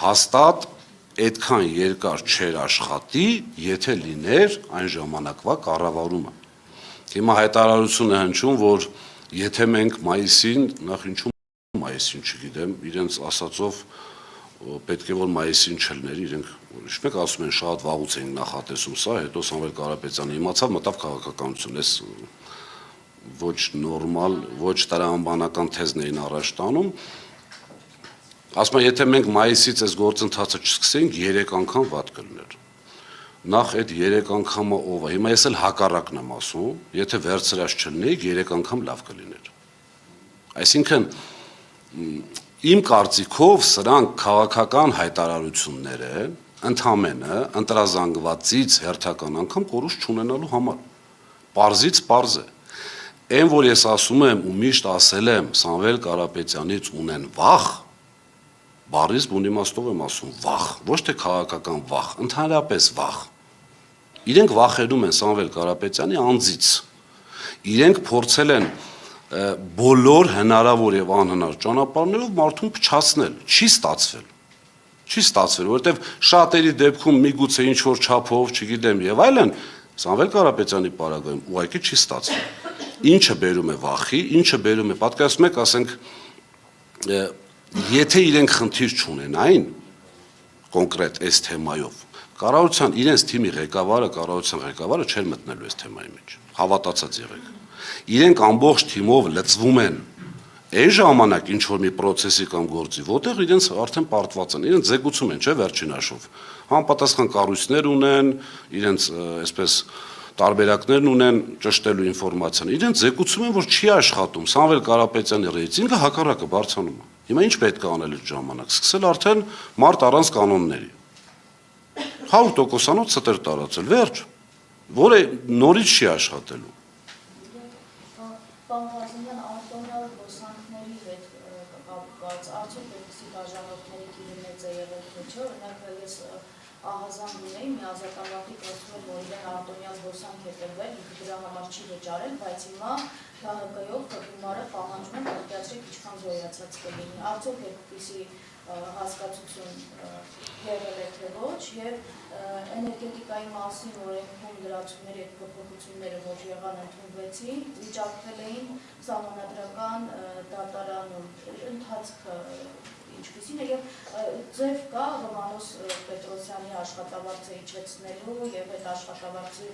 հաստատ այդքան երկար չէր աշխատի, եթե լիներ այն ժամանակվա կառավարումը։ Հիմա հայտարարություն է հնչում, որ եթե մենք մայիսին, նախ ինչու մայիսին չգիտեմ, իրենց ասածով պետք է որ մայիսին չլներ, իրենք ինչ-մեկ ասում են շատ վաղուց էին նախատեսում սա, հետո Սամվել Կարապետյանը իմացավ, մտավ քաղաքականություն, այս ոչ նորմալ, ոչ տրամաբանական թեզն էին առաջ տանում։ Ասում եմ, եթե մենք մայիսից այս գործընթացը չսկսենք, 3 անգամ վատ կլներ։ Նախ այդ 3 անգամը ով է։ Հիմա ես էլ հակառակն եմ ասում, եթե վերցրած չլինեիք, 3 անգամ լավ կլիներ։ Այսինքն իմ կարծիքով սրանք քաղաքական հայտարարություններ են, ընդամենը ընտրազանգվածից հերթական անգամ կորուստ չունենալու համար։ Պարզից պարզ է։ Այն, որ ես ասում եմ ու միշտ ասել եմ, Սամվել Կարապետյանից ունեն վախ, բառից բուն իմաստով եմ ասում վախ, ոչ թե քաղաքական վախ, ընդհանրապես վախ։ Իրենք վախենում են Սամվել Կարապետյանի անձից։ Իրենք փորձել են բոլոր հնարավոր եւ անհնար ճանապարհներով մարդուն փչացնել, չի ստացվել։ Չի ստացվել, որովհետեւ շատերի դեպքում միգուցե ինչ որ չափով, չգիտեմ, եւ այլն, Սամվել Կարապետյանի պարագայում ուղղակի չի ստացվել։ Ինչը բերում է վախի, ինչը բերում է, պատկերացնում եք, ասենք, եթե իրենք խնդիր չունենային կոնկրետ այս թեմայով, կառավարության իրենց թիմի ղեկավարը, կառավարության ղեկավարը չէր մտնելու այս թեմայի մեջ, հավատացած եղեք։ Իրենք ամբողջ թիմով լծվում են այն ժամանակ ինչ որ մի process-ի կամ գործի, որտեղ իրենց արդեն պարտված են, իրենց զեկուցում են, չէ, վերջին հաշվով։ Համապատասխան կառույցներ ունեն, իրենց այսպես տարբերակներն ունեն ճշտելու ինֆորմացիան։ Իրենց զեկուցում են, որ չի աշխատում, Սամվել Կարապետյանի ռեյտինգը հակառակը բարձրանում է։ Հիմա ինչ պետք է անել այդ ժամանակ։ Սկսել արդեն մարդ առանց կանոնների։ 100%-անոց ստեր տարածել, վերջ, որը նորից չի աշխատելու։ Պարոն Ղազարյան, արտոնյալ ոսանքների հետ կապված, արդյոք այդպիսի բաժանորդների գինի մեծ է եղել, թե չէ, օրինակ ես ահազանգ ունեի, մի ազատամարտիկ ասում էր, որ իրեն արտոնյալ ոսանք է տրվել, ինքը դրա համար չի վճարել, բայց հիմա ՀՀԿ-ով գումարը պահանջում են, պատկերացրեք ինչքան գոյացած կլինի։ Արդյոք այդպիսի հասկացություն եղել է թե ոչ, եւ էներգետիկայի մասին օրենքում լրացումների այդ փոփոխությունները, որ եղան ընդունվեցին, վիճակվել էին սահմանադրական դատարանում, ընթացքը ինչպիսին է, եւ ձև կա Հովհաննես Պետրոսյանի աշխատավարձը իջեցնելու եւ այդ աշխատավարձի